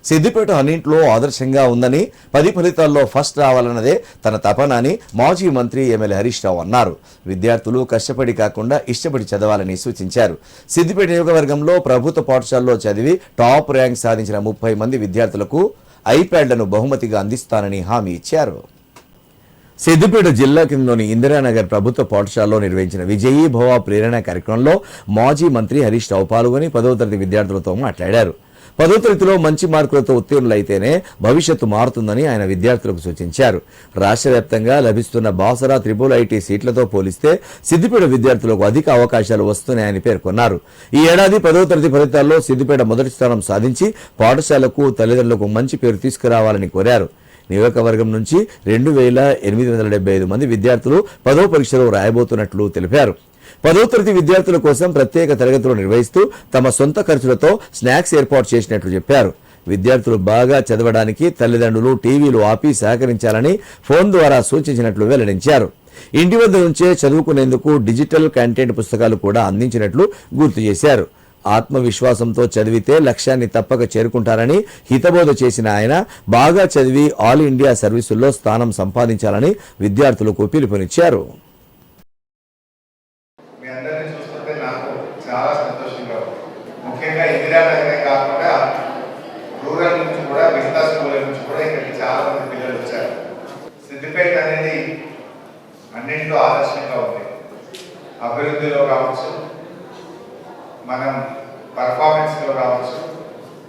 సిద్దిపేట అన్నింట్లో ఆదర్శంగా ఉందని 10 ఫలితాల్లో ఫస్ట్ రావాలన్నదే తన తపన అని మాజీ మంత్రి ఎమ్మెల్యే హరీష్ రావు అన్నారు. విద్యార్థులు కష్టపడి కాకుండా ఇష్టపడి చదవాలని సూచించారు. సిద్దిపేట నియోజకవర్గంలో ప్రభుత్వ పాఠశాలలో చదివి టాప్ ర్యాంక్ సాధించిన 30 మంది విద్యార్థులకు ఐప్యాడ్లను బహుమతిగా అందిస్తానని హామీ ఇచ్చారు. సిద్దిపేట జిల్లా కిందలోని ఇందిరానగర్ ప్రభుత్వ పాఠశాలలో నిర్వహించిన విజయీ భవ ప్రేరణ కార్యక్రమంలో మాజీ మంత్రి హరీష్ రావు పాల్గొని 10వ తరగతి విద్యార్థులతో మాట్లాడారు. 10వ తరగతిలో మంచి మార్కులతో ఉత్తీర్ణులైతేనే భవిష్యత్తు మారుతుందని ఆయన విద్యార్థులకు సూచించారు. రాష్ట్ర వ్యాప్తంగా లభిస్తున్న బాసరా త్రిపుల్ ఐటీ సీట్లతో పోలిస్తే సిద్దిపేట విద్యార్థులకు అధిక అవకాశాలు వస్తున్నాయని పేర్కొన్నారు. ఈ ఏడాది 10వ తరగతి ఫలితాల్లో సిద్దిపేట మొదటి స్థానం సాధించి పాఠశాలకు తల్లిదండ్రులకు మంచి పేరు తీసుకురావాలని కోరారు. నియోజకవర్గం నుంచి 2875 మంది విద్యార్థులు 10వ పరీక్షలో రాయబోతున్నట్లు తెలిపారు. 10వ తరగతి విద్యార్థుల కోసం ప్రత్యేక తరగతులు నిర్వహిస్తూ తమ సొంత ఖర్చులతో స్నాక్స్ ఏర్పాటు చేసినట్లు చెప్పారు. విద్యార్థులు బాగా చదవడానికి తల్లిదండ్రులు టీవీలు ఆపి సహకరించాలని ఫోన్ ద్వారా సూచించినట్లు వెల్లడించారు. ఇంటి వద్ద నుంచే చదువుకునేందుకు డిజిటల్ కంటెంట్ పుస్తకాలు కూడా అందించినట్లు గుర్తు చేశారు. ఆత్మవిశ్వాసంతో చదివితే లక్ష్యాన్ని తప్పక చేరుకుంటారని హితబోధ చేసిన ఆయన బాగా చదివి ఆల్ ఇండియా సర్వీసుల్లో స్థానం సంపాదించాలని విద్యార్థులకు పిలుపునిచ్చారు. అన్నింటిలో ఆదర్శంగా ఉంది. అభివృద్ధిలో కావచ్చు, మనం పర్ఫార్మెన్స్లో కావచ్చు,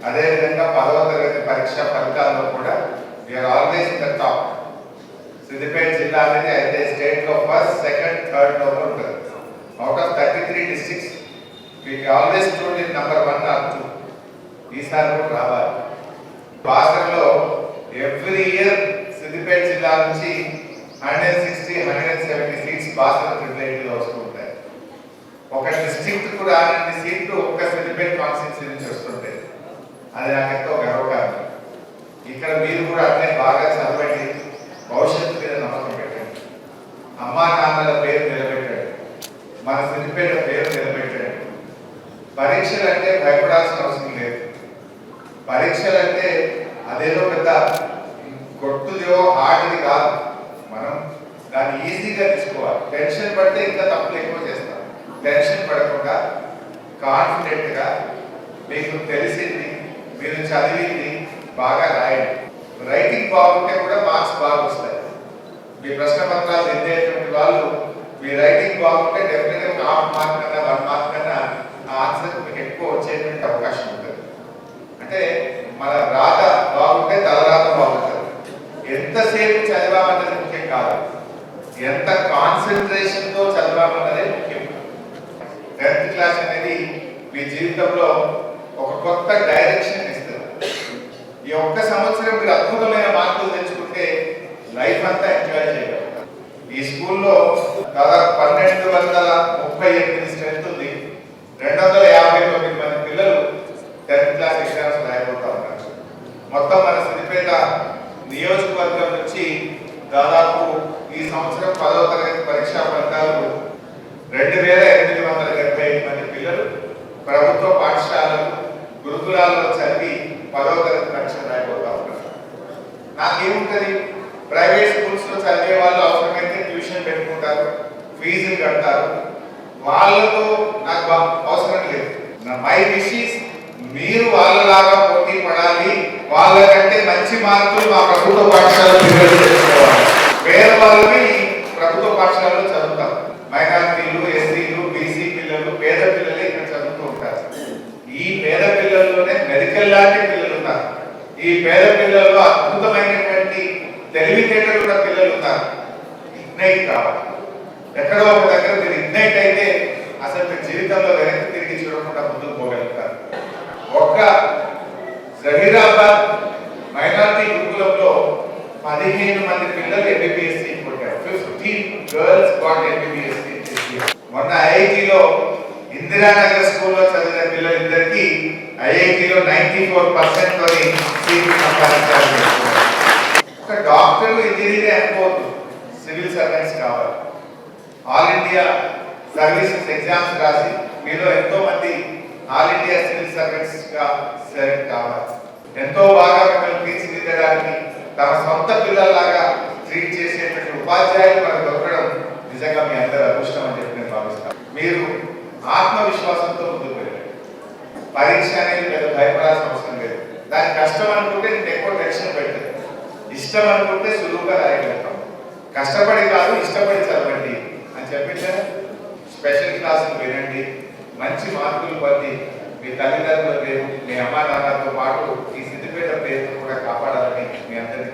అదేవిధంగా 10వ తరగతి పరీక్ష ఫలితాల్లో కూడా we are always in the top. Siddipet జిల్లా అనేది అయితే స్టేట్లో ఫస్ట్, సెకండ్, థర్డ్ లో ఉంటుంది. Out of 33 districts we always చూడండి నంబర్ 1 ఆర్ 2. ఈసారి కూడా రావాలి. బాసర్లో ఎవ్రీ ఇయర్ సిద్దిపేట జిల్లా నుంచి 160-170 సీట్స్ బాసర ట్రిపుల్ ఐటీలో వస్తూ ఉంటాయి. ఒక డిస్ట్రిక్ట్ కూడా రాని సీట్లు ఒక్క సిద్దిపేట కాన్స్టిట్యూన్సీ నుంచి వస్తుంటాయి. అది నాకు ఎంతో గర్వకారణం. ఇక్కడ మీరు కూడా అట్లే బాగా చదవండి, భవిష్యత్తు మీద నమ్మకం పెట్టండి, అమ్మా నాన్నల పేరు నిలబెట్టండి, మన సిద్దిపేట పేరు నిలబెట్టండి. పరీక్షలు అంటే భయపడాల్సిన అవసరం లేదు. పరీక్షలు అంటే అదేదో పెద్ద కొట్టుదో హార్డ్ది కాదు. మనం దాన్ని ఈజీగా తీసుకోవాలి. టెన్షన్ పడితే ఇంకా తప్పులు ఎక్కువ చేస్తాం. టెన్షన్ పడకుండా కాన్ఫిడెంట్గా మీకు తెలిసింది, మీరు చదివింది బాగా రాయండి. రైటింగ్ బాగుంటే కూడా మార్క్స్ బాగా వస్తాయి. మీ ప్రశ్న పత్రాలు దిద్దేటువంటి వాళ్ళు మీ రైటింగ్ బాగుంటే డెఫినెట్గా ఒక హాఫ్ మార్క్ కన్నా 1 మార్క్ కన్నా ఆ ఆన్సర్ మీకు ఎక్కువ వచ్చేటువంటి అవకాశం ఉంటుంది. అంటే మన రాత బాగుంటే తలరాత బాగుంటుంది. ఎంతసేపు చదివామన్నది ముఖ్యం కాదు, ఎంత కాన్సన్ట్రేషన్తో చదవాలన్నదే ముఖ్యం. 10th క్లాస్ అనేది మీ జీవితంలో ఒక కొత్త డైరెక్షన్ ఇస్తుంది. ఈ ఒక్క సంవత్సరం మీరు అద్భుతమైన మార్కులు తెచ్చుకుంటే లైఫ్ అంతా ఎంజాయ్ చేయగలుగుతారు. ఈ స్కూల్లో దాదాపు 1238 స్ట్రెంత్ ఉంది. 259 మంది పిల్లలు 10th క్లాస్ ఎగ్జామ్స్ రాయబోతా ఉన్నారు. మొత్తం మన సిద్దిపేట నియోజకవర్గం నుంచి దాదాపు ఈ సంవత్సరం 10వ తరగతి పరీక్షా ఫలితాలు 2875 మంది పిల్లలు ప్రభుత్వ పాఠశాలలు, గురుకులాల్లో చదివి 10వ తరగతి పరీక్ష రాయబోతా ఉన్నారు. నాకేముంటుంది, ప్రైవేట్ స్కూల్స్లో చదివే వాళ్ళు అవసరమైతే ట్యూషన్ పెట్టుకుంటారు, ఫీజులు కడతారు. వాళ్ళతో నాకు అవసరం లేదు. మై విష్ ఈస్ మీరు వాళ్ళలాగా పోటీ పడాలి, వాళ్ళకంటే మంచి మార్కులు మా ప్రభుత్వ పాఠశాలలో తెచ్చుకోవాలి. వేరే వాళ్ళని ప్రభుత్వ పాఠశాలలో చదువుతారు. మైనారిటీలు, ఎస్సీలు, బీసీ పిల్లలు, పేద పిల్లలు ఇక్కడ చదువుతూ ఉంటారు. ఈ పేద పిల్లల్లోనే మెడికల్ లాంటి పిల్లలు ఉన్నారు. ఈ పేద పిల్లల్లో అద్భుతమైనటువంటి తెలివితేటలు ఉన్న పిల్లలు ఉన్నారు. ఇగ్నైట్ కావాలి. ఎక్కడో ఒక దగ్గర మీరు ఇగ్నైట్ అయితే అసలు మీ జీవితంలో వెనక్కి తిరిగి చూడకుండా ముందుకు పోగలుగుతారు. ఒక్క జహీరాబాద్ మైనారిటీ గురుకులంలో 15 మంది పిల్లలు ఎంబీబీఎస్ సీట్ కొట్టారు. 15 గర్ల్స్ గాట్ ఎంబీబీఎస్ సీట్. మొన్న ఐఐటీలో ఇందిరానగర్ స్కూల్లో చదివిన పిల్లలిద్దరికీ ఐఐటీలో 94% తోని సీట్లు సంపాదించారు. ఒక డాక్టర్, ఇంజనీర్ అనుకోవద్దు, సివిల్ సర్వెంట్స్ కావాలి. ఆల్ ఇండియా సర్వీసెస్ ఎగ్జామ్స్ రాసి మీలో ఎంతో మంది ఆల్ ఇండియా సివిల్ సర్వీసెస్ గా సెలెక్ట్ కావాలి. ఎంతో బాగా మిమ్మల్ని తీర్చిదిద్దడానికి తమ సొంత పిల్లల్లాగా ట్రీట్ చేసేటువంటి ఉపాధ్యాయులు మనకు దొరకడం నిజంగా మీ అందరి అదృష్టం అని చెప్పి నేను భావిస్తాను. మీరు ఆత్మవిశ్వాసంతో ముందుకు వెళ్ళండి. పరీక్ష అనేది పెద్ద భయపడాల్సిన అవసరం లేదు. దాని కష్టం అనుకుంటే నేను ఎక్కువ టెన్షన్ పెట్టదు. ఇష్టం అనుకుంటే సులువుగా రాయగలుగుతాం. కష్టపడి కాదు, ఇష్టపడి చదవండి అని చెప్పింటే స్పెషల్ క్లాసులు వినండి, మంచి మార్కులు పొంది మీ తల్లిదండ్రుల పేరు, మీ అమ్మా నాన్నలతో పాటు ఈ సిద్దిపేట పేరును కూడా కాపాడాలని మీ అందరికీ